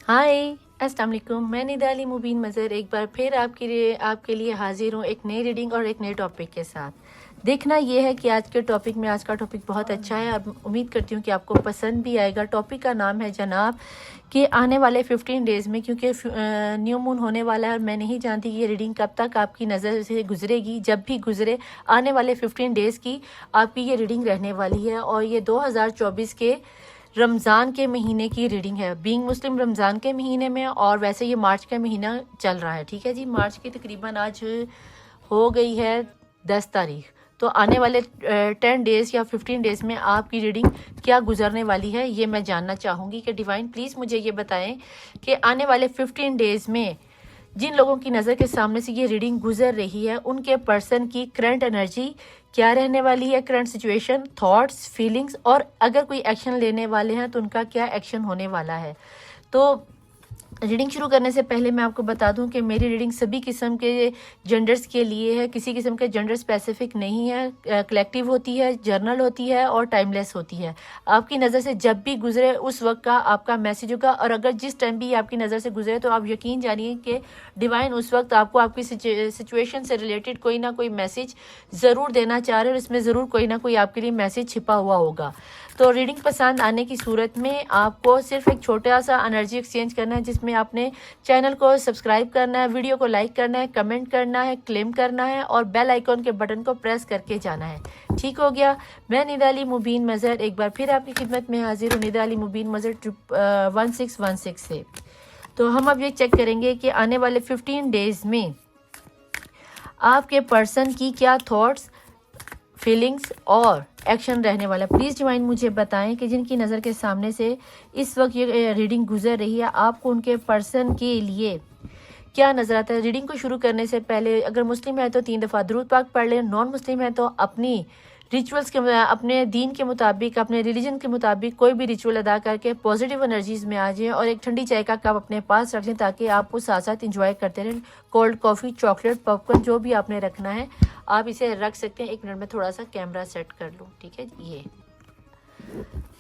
हाय अस्सलाम वालेकुम। मैं निदाली मुबीन मज़हर एक बार फिर आपके लिए हाजिर हूँ एक नई रीडिंग और एक नए टॉपिक के साथ। देखना ये है कि आज का टॉपिक बहुत अच्छा है और उम्मीद करती हूँ कि आपको पसंद भी आएगा। टॉपिक का नाम है जनाब कि आने वाले 15 डेज़ में, क्योंकि न्यू मून होने वाला है और मैं नहीं जानती कि ये रीडिंग कब तक आपकी नज़र से गुजरेगी। जब भी गुजरे, आने वाले 15 डेज़ की आपकी ये रीडिंग रहने वाली है और ये 2024 के रमज़ान के महीने की रीडिंग है। बीइंग मुस्लिम रमज़ान के महीने में, और वैसे ये मार्च का महीना चल रहा है। ठीक है जी, मार्च की तकरीबन आज हो गई है 10 तारीख। तो आने वाले 10 डेज़ या 15 डेज़ में आपकी रीडिंग क्या गुजरने वाली है, ये मैं जानना चाहूँगी कि डिवाइन प्लीज़ मुझे ये बताएं कि आने वाले 15 डेज़ में जिन लोगों की नज़र के सामने से ये रीडिंग गुजर रही है, उनके पर्सन की करंट एनर्जी क्या रहने वाली है, करंट सिचुएशन, थॉट्स, फीलिंग्स, और अगर कोई एक्शन लेने वाले हैं तो उनका क्या एक्शन होने वाला है। तो रीडिंग शुरू करने से पहले मैं आपको बता दूं कि मेरी रीडिंग सभी किस्म के जेंडर्स के लिए है। किसी किस्म के जेंडर स्पेसिफिक नहीं है। कलेक्टिव होती है, जर्नल होती है और टाइमलेस होती है। आपकी नज़र से जब भी गुजरे उस वक्त का आपका मैसेज होगा, और अगर जिस टाइम भी आपकी नज़र से गुजरे तो आप यकीन जानिए कि डिवाइन उस वक्त आपको आपकी सिचुएशन से रिलेटेड कोई ना कोई मैसेज ज़रूर देना चाह रहे हैं और इसमें ज़रूर कोई ना कोई आपके लिए मैसेज छिपा हुआ होगा। तो रीडिंग पसंद आने की सूरत में आपको सिर्फ एक छोटा सा एनर्जी एक्सचेंज करना है, जिसमें आपने चैनल को सब्सक्राइब करना है, वीडियो को लाइक करना है, कमेंट करना है, क्लेम करना है और बेल आइकॉन के बटन को प्रेस करके जाना है। ठीक हो गया। मैं निदाली मुबीन मज़हर एक बार फिर आपकी खिदमत में हाजिर हूँ, निदाली मुबीन मज़हर 1616 से। तो हम अब ये चेक करेंगे कि आने वाले 15 डेज़ में आपके पर्सन की क्या थॉट्स, फीलिंग्स और एक्शन रहने वाला। प्लीज़ डिवाइन मुझे बताएं कि जिनकी नज़र के सामने से इस वक्त ये रीडिंग गुजर रही है, आपको उनके पर्सन के लिए क्या नज़र आता है। रीडिंग को शुरू करने से पहले अगर मुस्लिम है तो 3 दफ़ा दुरूद पाक पढ़ लें, नॉन मुस्लिम है तो अपनी रिचुअल्स के, अपने दीन के मुताबिक, अपने रिलीजन के मुताबिक कोई भी रिचुअल अदा करके पॉजिटिव एनर्जीज में आ जाएं और एक ठंडी चाय का कप अपने पास रख लें ताकि आप वो साथ साथ इंजॉय करते रहें। कोल्ड कॉफ़ी, चॉकलेट, पॉपकॉर्न, जो भी आपने रखना है आप इसे रख सकते हैं। 1 मिनट में थोड़ा सा कैमरा सेट कर लूँ। ठीक है, ये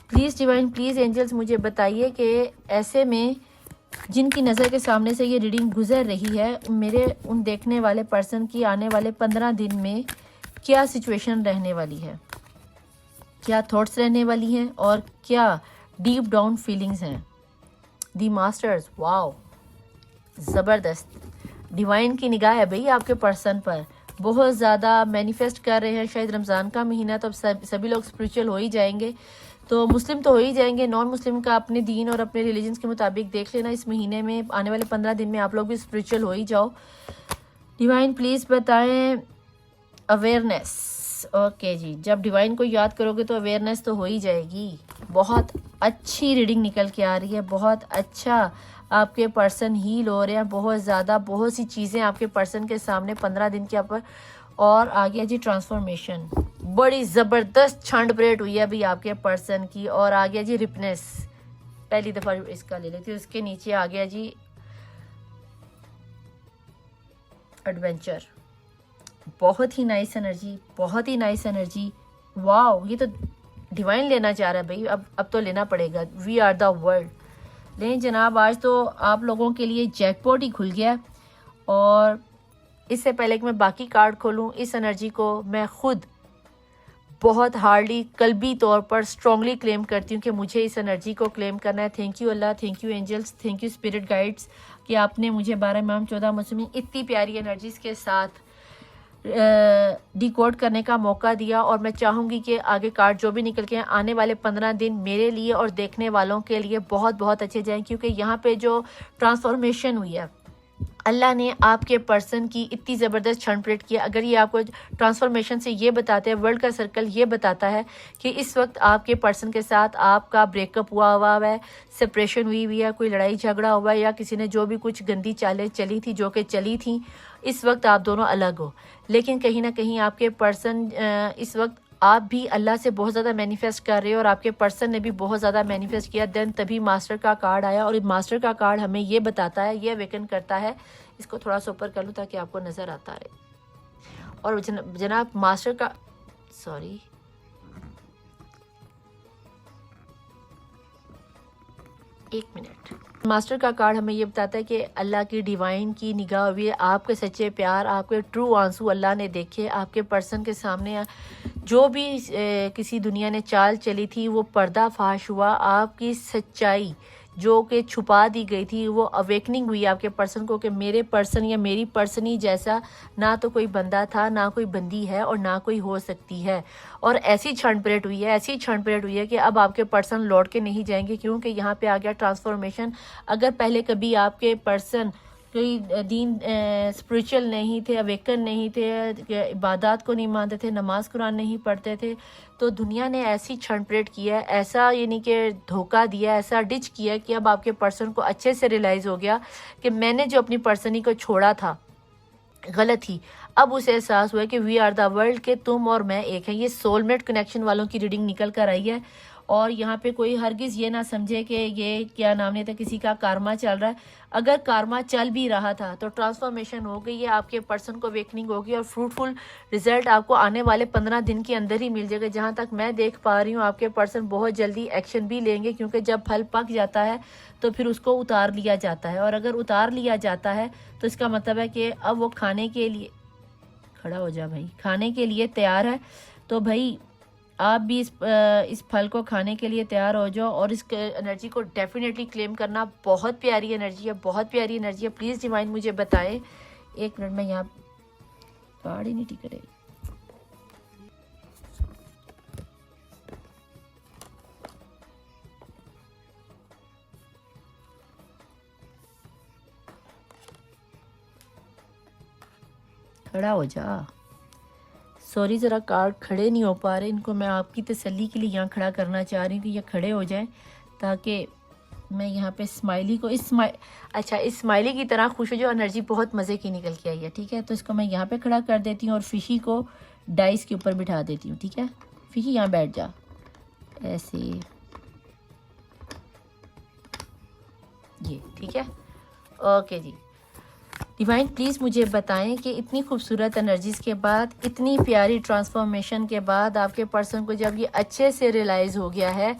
प्लीज़ डिवाइन, प्लीज़ एंजल्स मुझे बताइए कि ऐसे में जिनकी नज़र के सामने से ये रीडिंग गुजर रही है, मेरे उन देखने वाले पर्सन की आने वाले 15 दिन में क्या सिचुएशन रहने वाली है, क्या थॉट्स रहने वाली हैं और क्या डीप डाउन फीलिंग्स हैं। दी मास्टर्स, वाओ, ज़बरदस्त। डिवाइन की निगाह है भाई आपके पर्सन पर, बहुत ज़्यादा मैनिफेस्ट कर रहे हैं। शायद रमज़ान का महीना तो अब सभी लोग स्पिरिचुअल हो ही जाएंगे, तो मुस्लिम तो हो ही जाएंगे, नॉन मुस्लिम का अपने दीन और अपने रिलीजन के मुताबिक देख लेना। इस महीने में आने वाले 15 दिन में आप लोग भी स्पिरिचुअल हो ही जाओ। डिवाइन प्लीज़ बताएं अवेयरनेस। ओके जी, जब डिवाइन को याद करोगे तो अवेयरनेस तो हो ही जाएगी। बहुत अच्छी रीडिंग निकल के आ रही है, बहुत अच्छा। आपके पर्सन हील हो रहे हैं बहुत ज़्यादा, बहुत सी चीज़ें आपके पर्सन के सामने 15 दिन के ऊपर। और आ गया जी ट्रांसफॉर्मेशन, बड़ी ज़बरदस्त छंड परेड हुई है अभी आपके पर्सन की। और आ गया जी रिपनेस, पहली दफ़ा इसका ले लेती हूँ। उसके नीचे आ गया जी एडवेंचर, बहुत ही नाइस एनर्जी, बहुत ही नाइस एनर्जी। वाओ, ये तो डिवाइन लेना चाह रहा है भाई, अब तो लेना पड़ेगा। We are the world. लेकिन जनाब आज तो आप लोगों के लिए जैकपॉट ही खुल गया। और इससे पहले कि मैं बाकी कार्ड खोलूं, इस एनर्जी को मैं खुद बहुत हार्डली कल्बी तौर पर स्ट्रांगली क्लेम करती हूँ कि मुझे इस एनर्जी को क्लेम करना है। Thank you Allah, thank you angels, thank you spirit guides कि आपने मुझे 12 इमाम 14 मासूमीन इतनी प्यारी एनर्जीज के साथ डिकोड करने का मौका दिया। और मैं चाहूँगी कि आगे कार्ड जो भी निकल के आने वाले 15 दिन मेरे लिए और देखने वालों के लिए बहुत बहुत अच्छे जाएं, क्योंकि यहाँ पे जो ट्रांसफॉर्मेशन हुई है, अल्लाह ने आपके पर्सन की इतनी ज़बरदस्त क्षण पलट किया। अगर ये आपको ट्रांसफॉर्मेशन से ये बताते हैं, वर्ल्ड का सर्कल ये बताता है कि इस वक्त आपके पर्सन के साथ आपका ब्रेकअप हुआ है, सेपरेशन हुई है, कोई लड़ाई झगड़ा हुआ है, या किसी ने जो भी कुछ गंदी चालें चली थी जो कि चली थी, इस वक्त आप दोनों अलग हो। लेकिन कहीं ना कहीं आपके पर्सन इस वक्त आप भी अल्लाह से बहुत ज़्यादा मैनिफेस्ट कर रहे हो और आपके पर्सन ने भी बहुत ज़्यादा मैनिफेस्ट किया। देन तभी मास्टर का कार्ड आया और मास्टर का कार्ड हमें ये बताता है, ये अवेकन करता है। इसको थोड़ा सा ऊपर कर लूँ ताकि आपको नज़र आता रहे। और जनाब मास्टर का, सॉरी, एक मिनट। मास्टर का कार्ड हमें ये बताता है कि अल्लाह की डिवाइन की निगाह हुई है, आपके सच्चे प्यार, आपके ट्रू आंसू अल्लाह ने देखे, आपके पर्सन के सामने जो भी किसी दुनिया ने चाल चली थी वो पर्दाफाश हुआ, आपकी सच्चाई जो कि छुपा दी गई थी वो अवेकनिंग हुई आपके पर्सन को कि मेरे पर्सन या मेरी पर्सनी जैसा ना तो कोई बंदा था, ना कोई बंदी है और ना कोई हो सकती है। और ऐसी छंटपरेट हुई है, ऐसी छंटपरेट हुई है कि अब आपके पर्सन लौट के नहीं जाएंगे, क्योंकि यहाँ पे आ गया ट्रांसफॉर्मेशन। अगर पहले कभी आपके पर्सन कोई दीन स्पिरिचुअल नहीं थे, अवेकन नहीं थे, इबादत को नहीं मानते थे, नमाज कुरान नहीं पढ़ते थे, तो दुनिया ने ऐसी छंटपरेट किया है, ऐसा यानी कि धोखा दिया, ऐसा डिच किया कि अब आपके पर्सन को अच्छे से रियलाइज़ हो गया कि मैंने जो अपनी पर्सनी को छोड़ा था गलत ही। अब उसे एहसास हुआ कि वी आर द वर्ल्ड, के तुम और मैं एक है। ये सोलमेट कनेक्शन वालों की रीडिंग निकल कर आई है। और यहाँ पे कोई हरगिज़ ये ना समझे कि ये क्या नाम नहीं था, किसी का कारमा चल रहा है। अगर कारमा चल भी रहा था तो ट्रांसफॉर्मेशन हो गई है, आपके पर्सन को वेकनिंग होगी और फ्रूटफुल रिजल्ट आपको आने वाले 15 दिन के अंदर ही मिल जाएगा। जहाँ तक मैं देख पा रही हूँ आपके पर्सन बहुत जल्दी एक्शन भी लेंगे, क्योंकि जब फल पक जाता है तो फिर उसको उतार लिया जाता है, और अगर उतार लिया जाता है तो इसका मतलब है कि अब वो खाने के लिए खड़ा हो जा भाई, खाने के लिए तैयार है। तो भाई आप भी इस फल को खाने के लिए तैयार हो जाओ और इस एनर्जी को डेफिनेटली क्लेम करना। बहुत प्यारी एनर्जी है, बहुत प्यारी एनर्जी है। प्लीज़ डिवाइन मुझे बताएं। एक मिनट में यहाँ पहाड़ ही नहीं टिक रही। खड़ा हो जा। सॉरी, ज़रा कार्ड खड़े नहीं हो पा रहे, इनको मैं आपकी तसल्ली के लिए यहाँ खड़ा करना चाह रही हूँ कि ये खड़े हो जाएं, ताकि मैं यहाँ पे स्माइली को इस स्माइली की तरह खुश हो जो एनर्जी बहुत मज़े की निकल के आई है। ठीक है, तो इसको मैं यहाँ पे खड़ा कर देती हूँ और फिशी को डाइस के ऊपर बिठा देती हूँ। ठीक है फिशी, यहाँ बैठ जा ऐसे, ये ठीक है। ओके जी, डिवाइन प्लीज़ मुझे बताएं कि इतनी खूबसूरत एनर्जीज़ के बाद, इतनी प्यारी ट्रांसफॉर्मेशन के बाद आपके पर्सन को जब ये अच्छे से रियलाइज़ हो गया है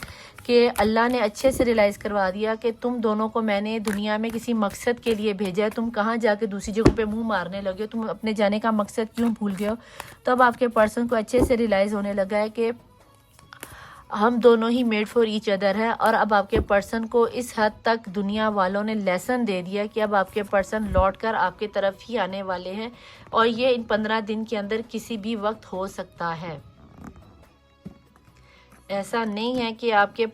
कि अल्लाह ने अच्छे से रियलाइज़ करवा दिया कि तुम दोनों को मैंने दुनिया में किसी मकसद के लिए भेजा है, तुम कहाँ जाके दूसरी जगहों पे मुंह मारने लगे हो, तुम अपने जाने का मकसद क्यों भूल गए हो। तब आपके पर्सन को अच्छे से रियलाइज़ होने लगा है कि हम दोनों he made for each other है। और अब आपके पर्सन को इस हद तक दुनिया वालों ने लेसन दे दिया कि अब आपके पर्सन लौटकर आपके तरफ ही आने वाले हैं, और ये इन 15 दिन के अंदर किसी भी वक्त हो सकता है। ऐसा नहीं है कि आपके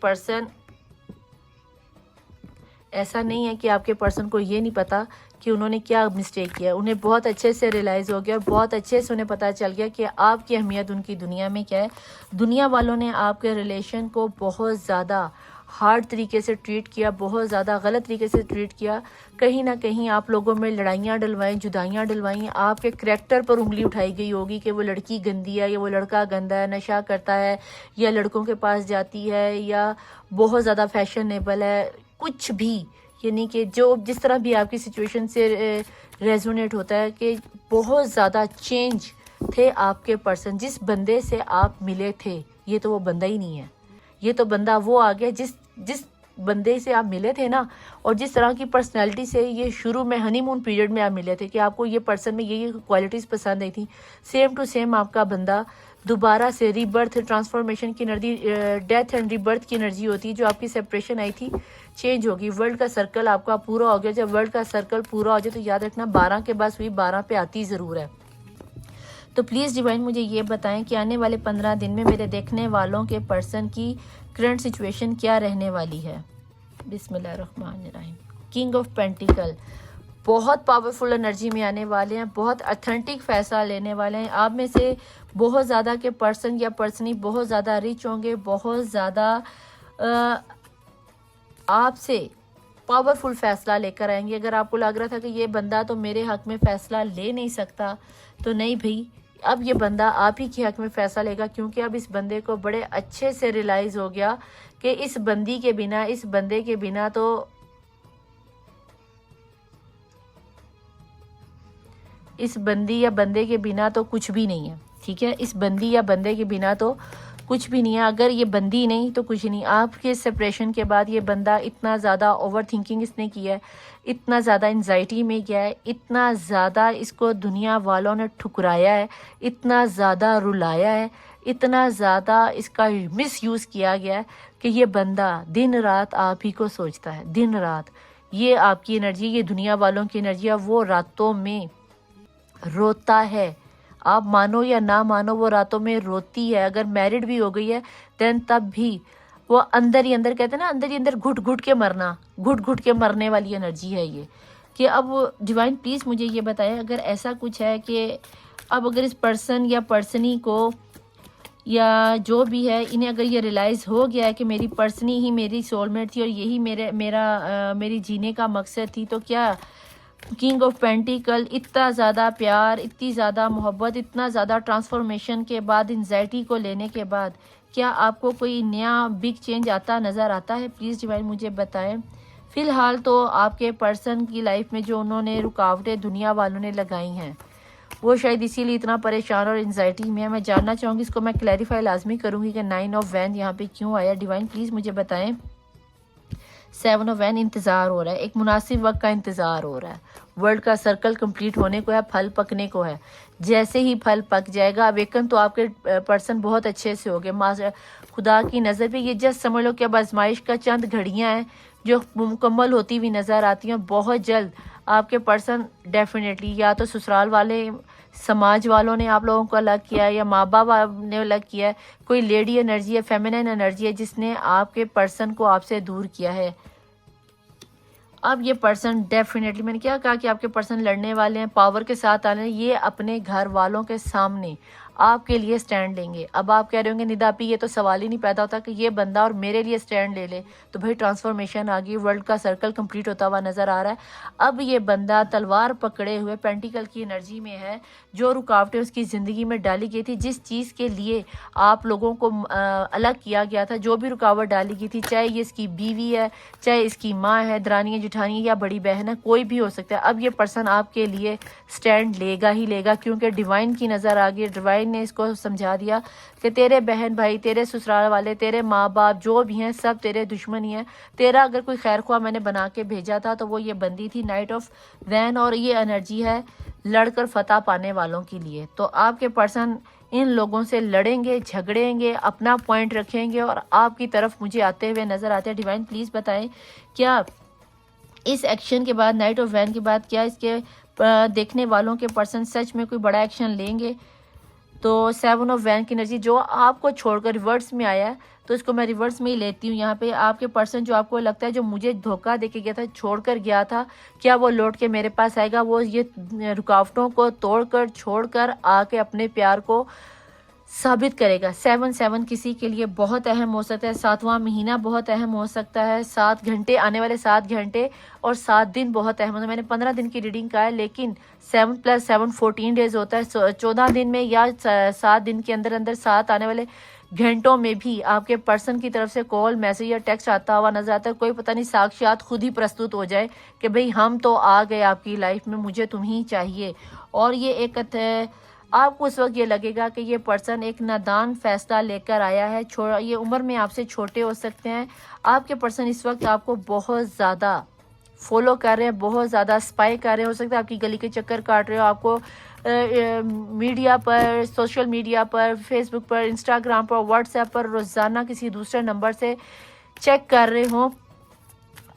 पर्सन को ये नहीं पता कि उन्होंने क्या मिस्टेक किया। उन्हें बहुत अच्छे से रियलाइज़ हो गया और बहुत अच्छे से उन्हें पता चल गया कि आपकी अहमियत उनकी दुनिया में क्या है। दुनिया वालों ने आपके रिलेशन को बहुत ज़्यादा हार्ड तरीके से ट्रीट किया, बहुत ज़्यादा गलत तरीके से ट्रीट किया। कहीं ना कहीं आप लोगों में लड़ाइयाँ डलवाईं, जुदाइयाँ डलवाईं, आपके करैक्टर पर उंगली उठाई गई होगी कि वो लड़की गंदी है या वो लड़का गंदा है, नशा करता है या लड़कों के पास जाती है या बहुत ज़्यादा फैशनेबल है, कुछ भी, यानी कि जो जिस तरह भी आपकी सिचुएशन से रेजोनेट होता है कि बहुत ज़्यादा चेंज थे आपके पर्सन। जिस बंदे से आप मिले थे ये तो वो बंदा ही नहीं है, ये तो बंदा वो आ गया जिस बंदे से आप मिले थे ना, और जिस तरह की पर्सनैलिटी से ये शुरू में हनीमून पीरियड में आप मिले थे कि आपको ये पर्सन में ये क्वालिटीज़ पसंद आई थी, सेम टू सेम आपका बंदा दोबारा से रीबर्थ, ट्रांसफॉर्मेशन की एनर्जी, डेथ एंड रीबर्थ की एनर्जी होती है। जो आपकी सेपरेशन आई थी चेंज होगी, वर्ल्ड का सर्कल आपका पूरा हो गया। जब वर्ल्ड का सर्कल पूरा हो जाए तो याद रखना 12 के बाद हुई 12 पे आती ज़रूर है। तो प्लीज़ डिवाइन मुझे ये बताएं कि आने वाले 15 दिन में मेरे देखने वालों के पर्सन की करंट सिचुएशन क्या रहने वाली है। बिस्मिल्लाहिर्रहमानिर्रहीम। किंग ऑफ पेंटिकल बहुत पावरफुल एनर्जी में आने वाले हैं, बहुत अथेंटिक फैसला लेने वाले हैं। आप में से बहुत ज़्यादा के पर्सन या पर्सनी बहुत ज़्यादा रिच होंगे, बहुत ज़्यादा आपसे पावरफुल फैसला लेकर आएंगे। अगर आपको लग रहा था कि ये बंदा तो मेरे हक में फ़ैसला ले नहीं सकता, तो नहीं भाई, अब ये बंदा आप ही के हक में फ़ैसला लेगा, क्योंकि अब इस बंदे को बड़े अच्छे से रियलाइज़ हो गया कि इस बंदी के बिना, इस बंदे के बिना तो इस बंदी या बंदे के बिना तो कुछ भी नहीं है। ठीक है, इस बंदी या बंदे के बिना तो कुछ भी नहीं है। अगर ये बंदी नहीं तो कुछ नहीं। आपके सेपरेशन के बाद ये बंदा इतना ज़्यादा ओवर थिंकिंग इसने किया है, इतना ज़्यादा एंजाइटी में गया है, इतना ज़्यादा इसको दुनिया वालों ने ठुकराया है, इतना ज़्यादा रुलाया है, इतना ज़्यादा इसका मिसयूज़ किया गया है कि ये बंदा दिन रात आप ही को सोचता है। दिन रात ये आपकी एनर्जी, ये दुनिया वालों की एनर्जी है, वो रातों में रोता है। आप मानो या ना मानो, वो रातों में रोती है। अगर मैरिड भी हो गई है देन तब भी वो अंदर ही अंदर, कहते हैं ना, अंदर ही अंदर घुट घुट के मरना, घुट घुट के मरने वाली एनर्जी है ये। कि अब डिवाइन प्लीज़ मुझे ये बताएं, अगर ऐसा कुछ है कि अब अगर इस पर्सन या पर्सनी को या जो भी है इन्हें अगर ये रियलाइज़ हो गया है कि मेरी पर्सनी ही मेरी सोलमेट थी और यही मेरी जीने का मकसद थी, तो क्या किंग ऑफ पेंटिकल, इतना ज़्यादा प्यार, इतनी ज़्यादा मोहब्बत, इतना ज़्यादा ट्रांसफॉर्मेशन के बाद, एंजाइटी को लेने के बाद, क्या आपको कोई नया बिग चेंज आता नज़र आता है? प्लीज़ डिवाइन मुझे बताएं। फ़िलहाल तो आपके पर्सन की लाइफ में जो उन्होंने रुकावटें दुनिया वालों ने लगाई हैं, वो शायद इसीलिए इतना परेशान और एंजाइटी में है। मैं जानना चाहूँगी, इसको मैं क्लैरिफाई लाजमी करूँगी कि 9 ऑफ वैन यहाँ पे क्यों आया। डिवाइन प्लीज़ मुझे बताएं। 7 ऑफ वैन, इंतज़ार हो रहा है, एक मुनासिब वक्त का इंतज़ार हो रहा है। वर्ल्ड का सर्कल कंप्लीट होने को है, फल पकने को है। जैसे ही फल पक जाएगा, अवेकन तो आपके पर्सन बहुत अच्छे से हो गए। खुदा की नज़र पे ये जस्ट समझ लो कि अब आजमाइश का चंद घड़ियाँ हैं जो मुकम्मल होती हुई नज़र आती हैं। बहुत जल्द आपके पर्सन डेफिनेटली, या तो ससुराल वाले समाज वालों ने आप लोगों को अलग किया है, या माँ बाप ने अलग किया है, कोई लेडी एनर्जी है, फेमिनिन एनर्जी है जिसने आपके पर्सन को आपसे दूर किया है। अब ये पर्सन डेफिनेटली, मैंने क्या कहा कि आपके पर्सन लड़ने वाले हैं, पावर के साथ आने, ये अपने घर वालों के सामने आपके लिए स्टैंड लेंगे। अब आप कह रहे होंगे निदापी, ये तो सवाल ही नहीं पैदा होता कि ये बंदा और मेरे लिए स्टैंड ले ले। तो भाई ट्रांसफॉर्मेशन आ गई, वर्ल्ड का सर्कल कंप्लीट होता हुआ नज़र आ रहा है। अब ये बंदा तलवार पकड़े हुए पेंटिकल की एनर्जी में है। जो रुकावटें उसकी ज़िंदगी में डाली गई थी, जिस चीज़ के लिए आप लोगों को अलग किया गया था, जो भी रुकावट डाली गई थी, चाहे ये इसकी बीवी है, चाहे इसकी माँ है, दरानी जेठानी या बड़ी बहन है, कोई भी हो सकता है। अब ये पर्सन आपके लिए स्टैंड लेगा ही लेगा, क्योंकि डिवाइन की नज़र आ गई। डिवाइन ने इसको समझा दिया कि तेरे बहन भाई, तेरे ससुराल वाले, तेरे माँ बाप जो भी हैं, सब तेरे दुश्मन ही हैं। तेरा अगर कोई खैर ख्वाह मैंने बना के भेजा था तो वो ये बंदी थी, नाइट ऑफ वैन, और ये एनर्जी है लड़कर फतह पाने वालों के लिए। तो आपके पर्सन इन लोगों से लड़ेंगे, झगड़ेंगे, अपना पॉइंट रखेंगे और आपकी तरफ मुझे आते हुए नजर आते हैं। डिवाइन प्लीज़ बताएं, क्या इस एक्शन के बाद, नाइट ऑफ वैन के बाद, क्या इसके देखने वालों के पर्सन सच में कोई बड़ा एक्शन लेंगे? तो 7 ऑफ वैन की एनर्जी जो आपको छोड़कर रिवर्स में आया है, तो इसको मैं रिवर्स में ही लेती हूँ। यहाँ पे आपके पर्सन जो आपको लगता है जो मुझे धोखा देके गया था, छोड़कर गया था, क्या वो लौट के मेरे पास आएगा? वो ये रुकावटों को तोड़कर, छोड़कर आके अपने प्यार को साबित करेगा। 7 किसी के लिए बहुत अहम हो सकता है। 7वां महीना बहुत अहम हो सकता है। 7 घंटे, आने वाले 7 घंटे और 7 दिन बहुत अहम होता है। मैंने 15 दिन की रीडिंग का है, लेकिन 7 + 7 14 डेज होता है। 14 दिन में या 7 दिन के अंदर अंदर 7 आने वाले घंटों में भी आपके पर्सन की तरफ से कॉल, मैसेज या टेक्स्ट आता हुआ नजर आता है। कोई पता नहीं साक्षात खुद ही प्रस्तुत हो जाए कि भाई हम तो आ गए आपकी लाइफ में, मुझे तुम ही चाहिए। और ये एक आपको उस वक्त ये लगेगा कि ये पर्सन एक नादान फैसला लेकर आया है। ये उम्र में आपसे छोटे हो सकते हैं। आपके पर्सन इस वक्त आपको बहुत ज़्यादा फॉलो कर रहे हैं, बहुत ज़्यादा स्पाई कर रहे हैं। हो सकता है आपकी गली के चक्कर काट रहे हो, आपको मीडिया पर, सोशल मीडिया पर, फेसबुक पर, इंस्टाग्राम पर, व्हाट्सएप पर रोज़ाना किसी दूसरे नंबर से चेक कर रहे हो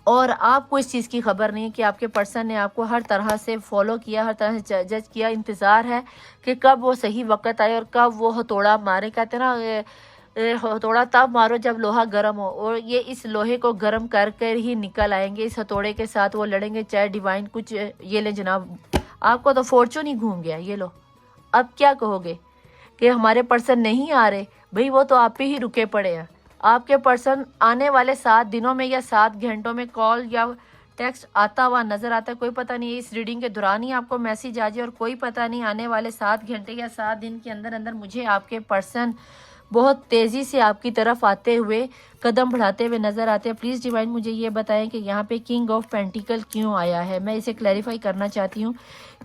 और आपको इस चीज़ की खबर नहीं कि आपके पर्सन ने आपको हर तरह से फॉलो किया, हर तरह से जज किया। इंतज़ार है कि कब वो सही वक्त आए और कब वो हथौड़ा मारे। कहते हैं ना, हथौड़ा तब मारो जब लोहा गर्म हो, और ये इस लोहे को गर्म कर कर ही निकल आएंगे। इस हथौड़े के साथ वो लड़ेंगे, चाहे डिवाइन कुछ। ये ले जनाब, आपको तो फॉर्चून ही घूम गया, ये लो। अब क्या कहोगे कि हमारे पर्सन नहीं आ रहे? भाई वो तो आप पे ही रुके पड़े हैं। आपके पर्सन आने वाले 7 दिनों में या 7 घंटों में कॉल या टेक्स्ट आता हुआ नज़र आता है। कोई पता नहीं इस रीडिंग के दौरान ही आपको मैसेज आ जाए, और कोई पता नहीं आने वाले 7 घंटे या 7 दिन के अंदर अंदर मुझे आपके पर्सन बहुत तेज़ी से आपकी तरफ आते हुए कदम बढ़ाते हुए नज़र आते हैं। प्लीज़ डिवाइन मुझे ये बताएं कि यहाँ पे किंग ऑफ पेंटिकल क्यों आया है। मैं इसे क्लैरिफाई करना चाहती हूँ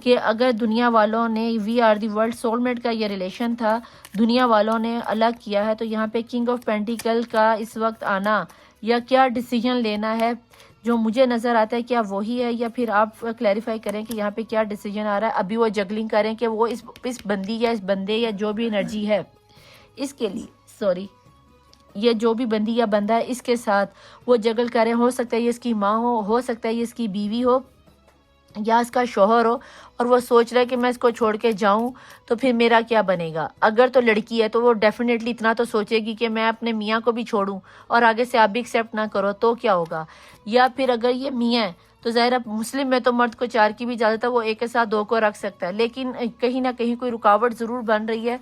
कि अगर दुनिया वालों ने we are the world soulmate का ये रिलेशन था, दुनिया वालों ने अलग किया है, तो यहाँ पे किंग ऑफ पेंटिकल का इस वक्त आना या क्या डिसीजन लेना है जो मुझे नज़र आता है, क्या वही है या फिर आप क्लैरिफाई करें कि यहाँ पे क्या डिसीजन आ रहा है। अभी वो जगलिंग करें कि वो इस बंदी या इस बंदे या जो भी एनर्जी है इसके लिए, सॉरी, ये जो भी बंदी या बंदा है इसके साथ वो जगल करें। हो सकता है ये इसकी माँ हो सकता है ये इसकी बीवी हो या इसका शोहर हो, और वो सोच रहा है कि मैं इसको छोड़ के जाऊं तो फिर मेरा क्या बनेगा। अगर तो लड़की है तो वो डेफिनेटली इतना तो सोचेगी कि मैं अपने मियाँ को भी छोड़ूं और आगे से आप भी एक्सेप्ट ना करो तो क्या होगा। या फिर अगर ये मियाँ है तो ज़ाहिर मुस्लिम में तो मर्द को 4 की भी इजाज़त है, वो एक के साथ 2 को रख सकता है, लेकिन कहीं ना कहीं कोई रुकावट ज़रूर बन रही है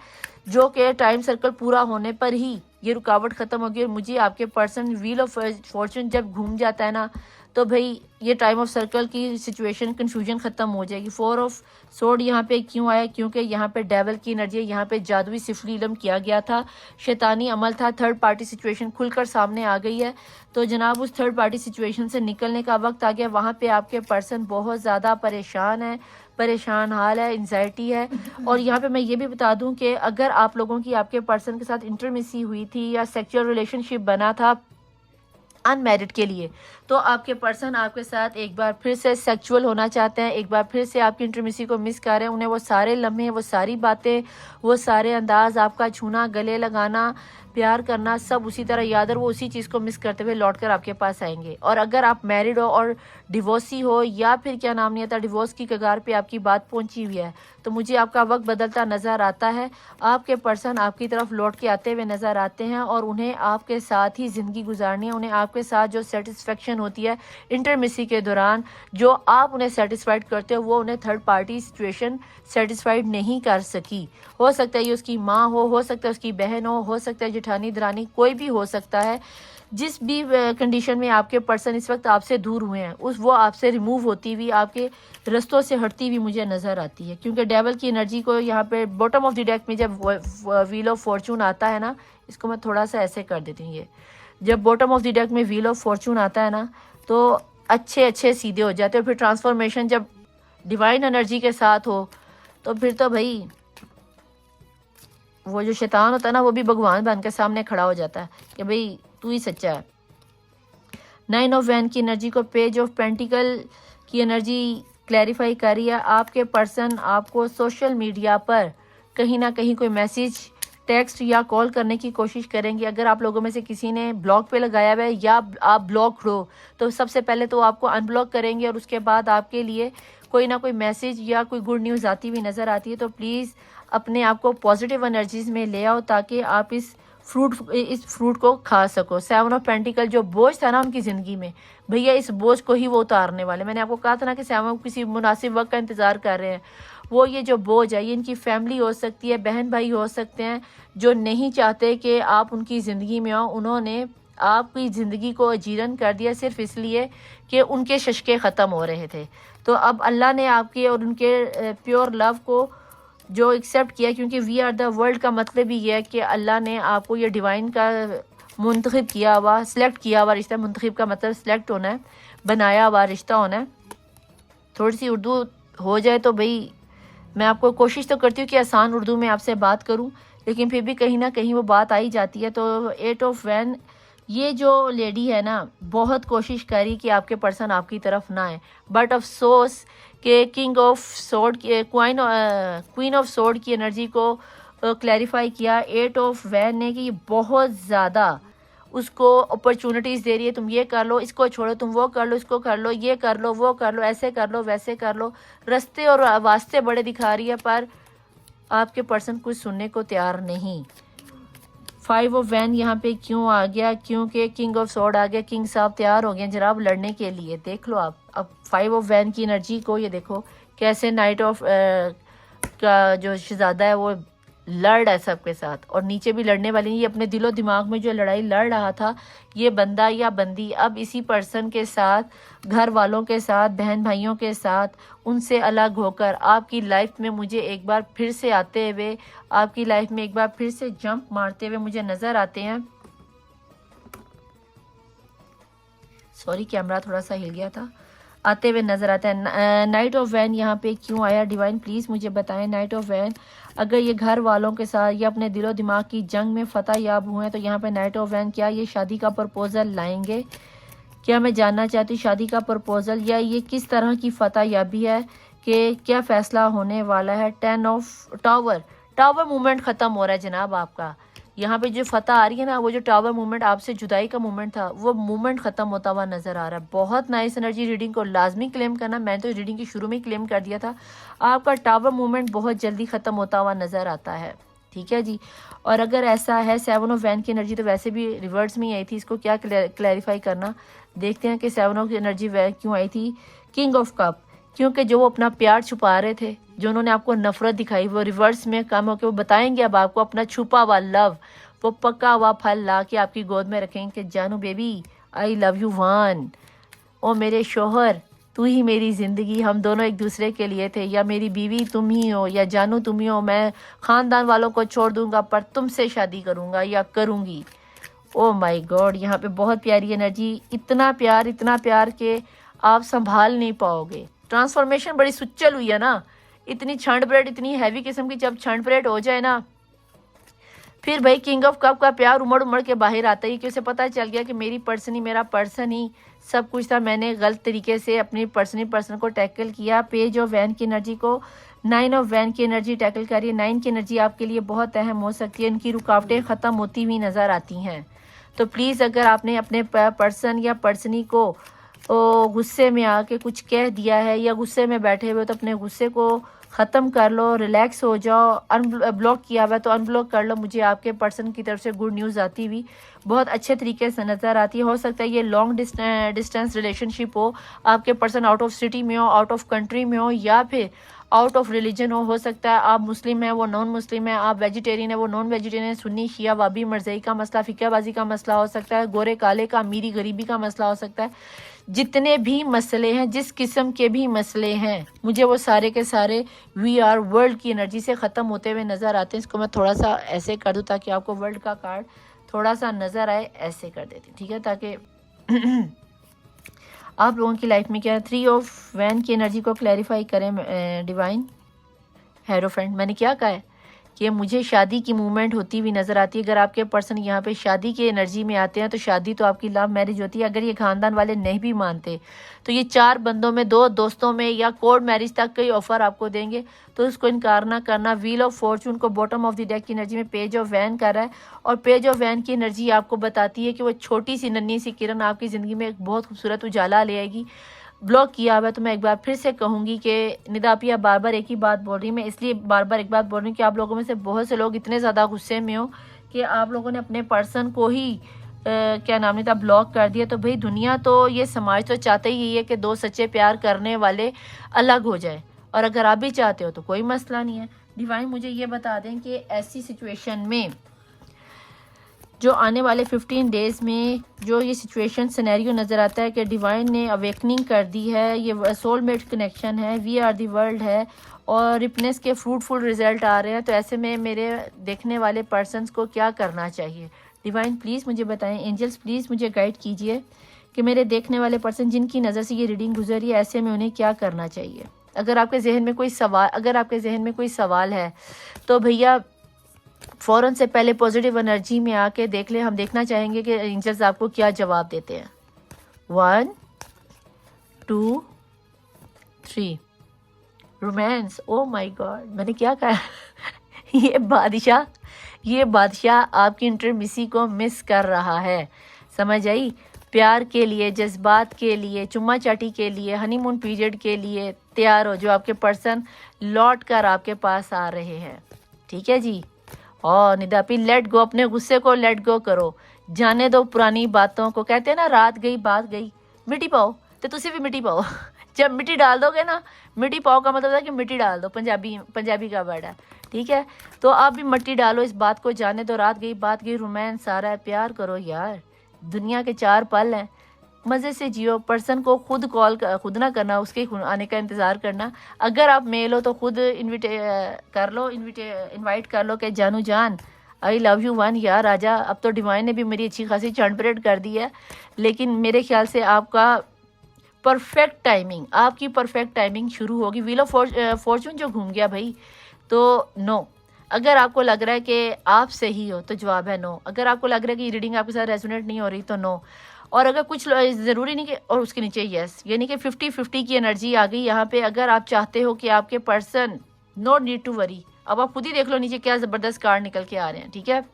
जो कि टाइम सर्कल पूरा होने पर ही ये रुकावट ख़त्म होगी। और मुझे आपके पर्सन व्हील ऑफ फॉर्चून जब घूम जाता है ना तो भाई ये टाइम ऑफ सर्कल की सिचुएशन कन्फ्यूजन ख़त्म हो जाएगी। 4 ऑफ सोर्ड यहाँ पे क्यों आया, क्योंकि यहाँ पे डेवल की एनर्जी है, यहाँ पे जादुई सिफली इल्म किया गया था, शैतानी अमल था, थर्ड पार्टी सिचुएशन खुलकर सामने आ गई है। तो जनाब उस थर्ड पार्टी सिचुएशन से निकलने का वक्त आ गया। वहाँ पे आपके पर्सन बहुत ज़्यादा परेशान है, परेशान हाल है, एंजाइटी है। और यहाँ पे मैं ये भी बता दूँ कि अगर आप लोगों की आपके पर्सन के साथ इंटरमिसी हुई थी या सेक्सुअल रिलेशनशिप बना था अनमैरिड के लिए, तो आपके पर्सन आपके साथ एक बार फिर से सेक्सुअल होना चाहते हैं, एक बार फिर से आपकी इंटीमेसी को मिस कर रहे हैं। उन्हें वो सारे लम्हे, वो सारी बातें, वो सारे अंदाज, आपका छूना, गले लगाना, प्यार करना, सब उसी तरह याद है। वो उसी चीज़ को मिस करते हुए लौट कर आपके पास आएंगे। और अगर आप मैरिड हो और डिवोर्सी हो या फिर क्या नाम नहीं आता, डिवोर्स की कगार पे आपकी बात पहुंची हुई है, तो मुझे आपका वक्त बदलता नज़र आता है। आपके पर्सन आपकी तरफ लौट के आते हुए नज़र आते हैं और उन्हें आपके साथ ही ज़िंदगी गुजारनी है। उन्हें आपके साथ जो सेटिस्फेक्शन होती है इंटरमिसी के दौरान, जो आप उन्हें सेटिस्फाइड करते हो, वो उन्हें थर्ड पार्टी सिचुएशन सेटिस्फाइड नहीं कर सकी। हो सकता है ये उसकी माँ हो सकता है उसकी बहन हो सकता है जेठानी दरानी, कोई भी हो सकता है। जिस भी कंडीशन में आपके पर्सन इस वक्त आपसे दूर हुए हैं, वो आपसे रिमूव होती हुई, आपके रस्तों से हटती हुई मुझे नज़र आती है। क्योंकि डेवल की एनर्जी को यहाँ पे बॉटम ऑफ द डेक में जब व्हील ऑफ फॉर्चून आता है ना, इसको मैं थोड़ा सा ऐसे कर देती हूँ, ये जब बॉटम ऑफ द डेक में व्हील ऑफ फॉर्चून आता है ना तो अच्छे सीधे हो जाते हैं। फिर ट्रांसफॉर्मेशन जब डिवाइन एनर्जी के साथ हो तो फिर तो भाई वो जो शैतान होता है ना वो भी भगवान बन के सामने खड़ा हो जाता है कि भाई तू ही सच्चा है। 9 ऑफ वैन की एनर्जी को पेज ऑफ पेंटिकल की एनर्जी क्लैरिफाई कर रही है। आपके पर्सन आपको सोशल मीडिया पर कहीं ना कहीं कोई मैसेज, टेक्स्ट या कॉल करने की कोशिश करेंगे। अगर आप लोगों में से किसी ने ब्लॉक पे लगाया हुआ है या आप ब्लॉक हो तो सबसे पहले तो आपको अनब्लॉक करेंगे और उसके बाद आपके लिए कोई ना कोई मैसेज या कोई गुड न्यूज़ आती हुई नज़र आती है। तो प्लीज़ अपने आप को पॉजिटिव एनर्जीज में ले आओ ताकि आप इस फ्रूट को खा सको। 7 ऑफ पेंटिकल जो बोझ था ना उनकी ज़िंदगी में, भैया इस बोझ को ही वो उतारने वाले। मैंने आपको कहा था ना कि 7 किसी मुनासिब वक्त का इंतज़ार कर रहे हैं। वो ये जो बोझ है ये इनकी फैमिली हो सकती है, बहन भाई हो सकते हैं जो नहीं चाहते कि आप उनकी ज़िंदगी में आओ। उन्होंने आपकी ज़िंदगी को अजीरन कर दिया सिर्फ इसलिए कि उनके शशके ख़त्म हो रहे थे। तो अब अल्लाह ने आपके और उनके प्योर लव को जो एक्सेप्ट किया, क्योंकि वी आर द वर्ल्ड का मतलब ही ये है कि अल्लाह ने आपको ये डिवाइन का मुंतखब किया हुआ, सिलेक्ट किया हुआ रिश्ता। मुंतखब का मतलब सिलेक्ट होना है, बनाया हुआ रिश्ता होना है। थोड़ी सी उर्दू हो जाए तो भाई मैं आपको कोशिश तो करती हूँ कि आसान उर्दू में आपसे बात करूँ, लेकिन फिर भी कहीं ना कहीं वो बात आ ही जाती है। तो 8 ऑफ वैन, ये जो लेडी है ना बहुत कोशिश करी कि आपके पर्सन आपकी तरफ ना आए, बट अफसोस कि किंग ऑफ सोर्ड की क्वीन ऑफ सोर्ड की एनर्जी को क्लैरिफाई किया 8 ऑफ वैन ने कि बहुत ज़्यादा उसको अपॉर्चुनिटीज़ दे रही है। तुम ये कर लो, इसको छोड़ो, तुम वो कर लो, इसको कर लो, ये कर लो, वो कर लो, ऐसे कर लो, वैसे कर लो, रास्ते और वास्ते बड़े दिखा रही है, पर आपके पर्सन कुछ सुनने को तैयार नहीं। 5 ऑफ वैन यहाँ पे क्यों आ गया, क्योंकि किंग ऑफ सॉर्ड आ गया। किंग साहब तैयार हो गए जनाब लड़ने के लिए। देख लो आप अब 5 ऑफ वैन की एनर्जी को, ये देखो कैसे नाइट ऑफ का जो शहजादा है वो लड़ रहा है सबके साथ, और नीचे भी लड़ने वाली। ये अपने दिलो दिमाग में जो लड़ाई लड़ रहा था, ये बंदा या बंदी अब इसी पर्सन के साथ, घर वालों के साथ, बहन भाइयों के साथ, उनसे अलग होकर आपकी लाइफ में मुझे एक बार फिर से आते हुए, आपकी लाइफ में एक बार फिर से जंप मारते हुए मुझे नज़र आते हैं। सॉरी, कैमरा थोड़ा सा हिल गया था। आते हुए नज़र आता है। नाइट ऑफ वैन यहाँ पे क्यों आया डिवाइन, प्लीज़ मुझे बताएं। नाइट ऑफ वैन, अगर ये घर वालों के साथ या अपने दिलो दिमाग की जंग में फतह याब हुए हैं तो यहाँ पे नाइट ऑफ वैन, क्या ये शादी का प्रपोजल लाएंगे? क्या मैं जानना चाहती हूँ शादी का प्रपोजल, या ये किस तरह की फतह याबी है कि क्या फ़ैसला होने वाला है? 10 ऑफ टावर मूवमेंट ख़त्म हो रहा है जनाब आपका। यहाँ पे जो फतह आ रही है ना, वो जो टावर मूवमेंट, आपसे जुदाई का मूवमेंट था, वो मूवमेंट ख़त्म होता हुआ नज़र आ रहा है। बहुत नाइस एनर्जी। रीडिंग को लाजमी क्लेम करना, मैंने तो रीडिंग की शुरू में ही क्लेम कर दिया था। आपका टावर मूवमेंट बहुत जल्दी ख़त्म होता हुआ नज़र आता है, ठीक है जी। और अगर ऐसा है 7 ऑफ वैन की एनर्जी तो वैसे भी रिवर्स में ही आई थी, इसको क्या क्लैरिफाई करना, देखते हैं कि 7 ऑफ एनर्जी क्यों आई थी। किंग ऑफ कप, क्योंकि जो वो अपना प्यार छुपा रहे थे, जो उन्होंने आपको नफरत दिखाई, वो रिवर्स में कम होकर वो बताएंगे अब आपको अपना छुपा हुआ लव, वो पक्का हुआ फल ला के आपकी गोद में रखेंगे कि जानू baby I love you one, ओ मेरे शोहर तू ही मेरी ज़िंदगी, हम दोनों एक दूसरे के लिए थे, या मेरी बीवी तुम ही हो, या जानू तुम ही हो, मैं ख़ानदान वालों को छोड़ दूंगा पर तुमसे शादी करूंगा या करूंगी। ओ माय गॉड, यहाँ पे बहुत प्यारी एनर्जी, इतना प्यार के आप संभाल नहीं पाओगे। ट्रांसफॉर्मेशन बड़ी सुच्चल हुई है ना, इतनी छंड परेड, इतनी हैवी किस्म की जब छंड परेड हो जाए ना, फिर भाई किंग ऑफ कप का प्यार उमड़ के बाहर आता है कि उसे पता चल गया कि मेरी पर्सन ही मेरा पर्सन ही सब कुछ था, मैंने गलत तरीके से अपनी पर्सन को टैकल किया। पेज ऑफ वैन की एनर्जी को 9 ऑफ वैन की एनर्जी टैकल करिए। 9 की एनर्जी आपके लिए बहुत अहम हो सकती है, इनकी रुकावटें ख़त्म होती हुई नज़र आती हैं। तो प्लीज़ अगर आपने अपने पर्सन या पर्सनी को गुस्से में आके कुछ कह दिया है या गुस्से में बैठे हुए, तो अपने गुस्से को ख़त्म कर लो, रिलैक्स हो जाओ। ब्लॉक किया हुआ है तो अनब्लॉक कर लो। मुझे आपके पर्सन की तरफ से गुड न्यूज़ आती हुई बहुत अच्छे तरीके से नज़र आती है। हो सकता है ये लॉन्ग डिस्टेंस रिलेशनशिप हो, आपके पर्सन आउट ऑफ सिटी में हो, आउट ऑफ कंट्री में हो, या फिर आउट ऑफ रिलीजन हो सकता है आप मुस्लिम है वो नॉन मुस्लिम है, आप वेजिटेरियन है वो नॉन वेजिटेरियन, सुन्नी शिया वाबी मरज़ई का मसला, फ़िक़हबाज़ी का मसला हो सकता है, गोरे काले का, अमीरी गरीबी का मसला हो सकता है। जितने भी मसले हैं, जिस किस्म के भी मसले हैं, मुझे वो सारे के सारे वी आर वर्ल्ड की एनर्जी से ख़त्म होते हुए नज़र आते हैं। इसको मैं थोड़ा सा ऐसे कर दूँ ताकि आपको वर्ल्ड का कार्ड थोड़ा सा नज़र आए, ऐसे कर देती, ठीक है, ताकि आप लोगों की लाइफ में क्या है। 3 ऑफ वैन की एनर्जी को क्लैरिफाई करें डिवाइन। हेरोफ्रेंड, मैंने क्या कहा है कि मुझे शादी की मूवमेंट होती हुई नज़र आती है। अगर आपके पर्सन यहाँ पे शादी की एनर्जी में आते हैं तो शादी तो आपकी लव मैरिज होती है। अगर ये ख़ानदान वाले नहीं भी मानते तो ये 4 बंदों में, 2 दोस्तों में या कोर्ट मैरिज तक कई ऑफर आपको देंगे, तो उसको इनकार ना करना। व्हील ऑफ फॉर्चून को बॉटम ऑफ द डेक की एनर्जी में पेज ऑफ वैन कर रहा है, और पेज ऑफ वैन की एनर्जी आपको बताती है कि वो छोटी सी नन्ही सी किरण आपकी ज़िंदगी में एक बहुत खूबसूरत उजाला ले आएगी। ब्लॉक किया हुआ है तो मैं एक बार फिर से कहूँगी कि निदापिया बार बार एक ही बात बोल रही, मैं इसलिए बार बार एक बात बोल रही हूँ कि आप लोगों में से बहुत से लोग इतने ज़्यादा गुस्से में हो कि आप लोगों ने अपने पर्सन को ही क्या नाम नहीं था, ब्लॉक कर दिया। तो भाई दुनिया तो, ये समाज तो चाहते ही है कि 2 सच्चे प्यार करने वाले अलग हो जाए, और अगर आप भी चाहते हो तो कोई मसला नहीं है। डिवाइन मुझे ये बता दें कि ऐसी सिचुएशन में जो आने वाले 15 डेज़ में जो ये सिचुएशन सिनेरियो नज़र आता है कि डिवाइन ने अवेकनिंग कर दी है, ये सोलमेट कनेक्शन है, वी आर दी वर्ल्ड है, और रिपनेस के फ्रूटफुल रिजल्ट आ रहे हैं, तो ऐसे में मेरे देखने वाले पर्सन्स को क्या करना चाहिए? डिवाइन प्लीज़ मुझे बताएं। एंजल्स प्लीज़ मुझे गाइड कीजिए कि मेरे देखने वाले पर्सन जिनकी नज़र से ये रीडिंग गुजरी है, ऐसे में उन्हें क्या करना चाहिए? अगर आपके जहन में कोई सवाल है तो भैया फ़ौरन से पहले पॉजिटिव एनर्जी में आके देख ले। हम देखना चाहेंगे कि एंजल्स आपको क्या जवाब देते हैं। 1 2 3 रोमांस। ओ माय गॉड, मैंने क्या कहा? ये बादशाह आपकी इंटरमिसी को मिस कर रहा है, समझ आई? प्यार के लिए, जज्बात के लिए, चुम्मा चाटी के लिए, हनीमून पीरियड के लिए तैयार हो, जो आपके पर्सन लौट कर आपके पास आ रहे हैं, ठीक है जी। और निदापी लेट गो, अपने गुस्से को लेट गो करो, जाने दो पुरानी बातों को। कहते हैं ना, रात गई बात गई, मिट्टी पाओ, तो तुसी भी मिट्टी पाओ। जब मिट्टी डाल दोगे ना, मिट्टी पाओ का मतलब है कि मिट्टी डाल दो, पंजाबी का वर्ड है, ठीक है। तो आप भी मट्टी डालो, इस बात को जाने दो। रात गई बात गई, रोमांस सारा है, प्यार करो यार। दुनिया के 4 पल हैं, मज़े से जियो। पर्सन को खुद कॉल खुद ना करना, उसके आने का इंतज़ार करना। अगर आप मेल हो तो खुद इनवाइट कर लो कि जानू जान आई लव यू वन यार आजा। अब तो डिवाइन ने भी मेरी अच्छी खासी चंड परेड कर दी है, लेकिन मेरे ख्याल से आपका आपकी परफेक्ट टाइमिंग शुरू होगी। व्हील ऑफ फॉर्चून जो घूम गया भाई, तो नो। अगर आपको लग रहा है कि आप सही हो तो जवाब है नो। अगर आपको लग रहा है कि रीडिंग आपके साथ रेजोनेट नहीं हो रही तो नो। और अगर कुछ ज़रूरी नहीं कि, और उसके नीचे यस, यानी कि 50-50 की एनर्जी आ गई यहाँ पे। अगर आप चाहते हो कि आपके person, no need to worry. अब आप खुद ही देख लो नीचे क्या ज़बरदस्त कार्ड निकल के आ रहे हैं, ठीक है।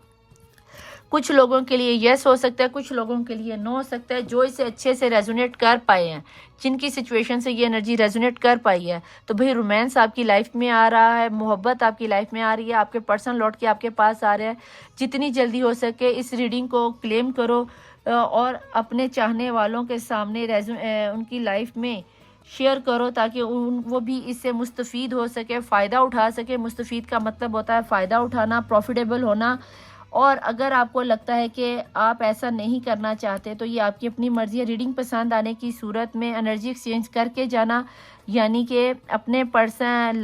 कुछ लोगों के लिए यस हो सकता है, कुछ लोगों के लिए नो हो सकता है। जो इसे अच्छे से रेजोनेट कर पाए हैं, जिनकी सिचुएशन से ये एनर्जी रेजोनेट कर पाई है, तो भाई रोमांस आपकी लाइफ में आ रहा है, मोहब्बत आपकी लाइफ में आ रही है, आपके पर्सन लौट के आपके पास आ रहे हैं। जितनी जल्दी हो सके इस रीडिंग को क्लेम करो और अपने चाहने वालों के सामने उनकी लाइफ में शेयर करो, ताकि वो भी इससे मुस्तफ़ीद हो सके, फ़ायदा उठा सके। मुस्तफ़ीद का मतलब होता है फ़ायदा उठाना, प्रॉफिटेबल होना। और अगर आपको लगता है कि आप ऐसा नहीं करना चाहते तो ये आपकी अपनी मर्ज़ी है। रीडिंग पसंद आने की सूरत में एनर्जी एक्सचेंज करके जाना, यानी कि अपने पर्सन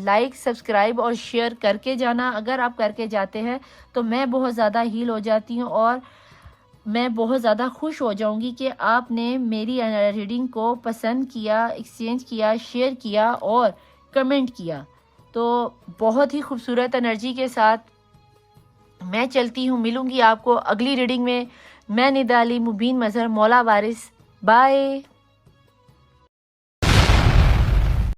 लाइक सब्सक्राइब और शेयर करके जाना। अगर आप करके जाते हैं तो मैं बहुत ज़्यादा हील हो जाती हूँ और मैं बहुत ज़्यादा खुश हो जाऊंगी कि आपने मेरी रीडिंग को पसंद किया, एक्सचेंज किया, शेयर किया और कमेंट किया। तो बहुत ही खूबसूरत एनर्जी के साथ मैं चलती हूँ। मिलूंगी आपको अगली रीडिंग में। मैं निदाली मुबीन मज़हर, मौला वारिस। बाय।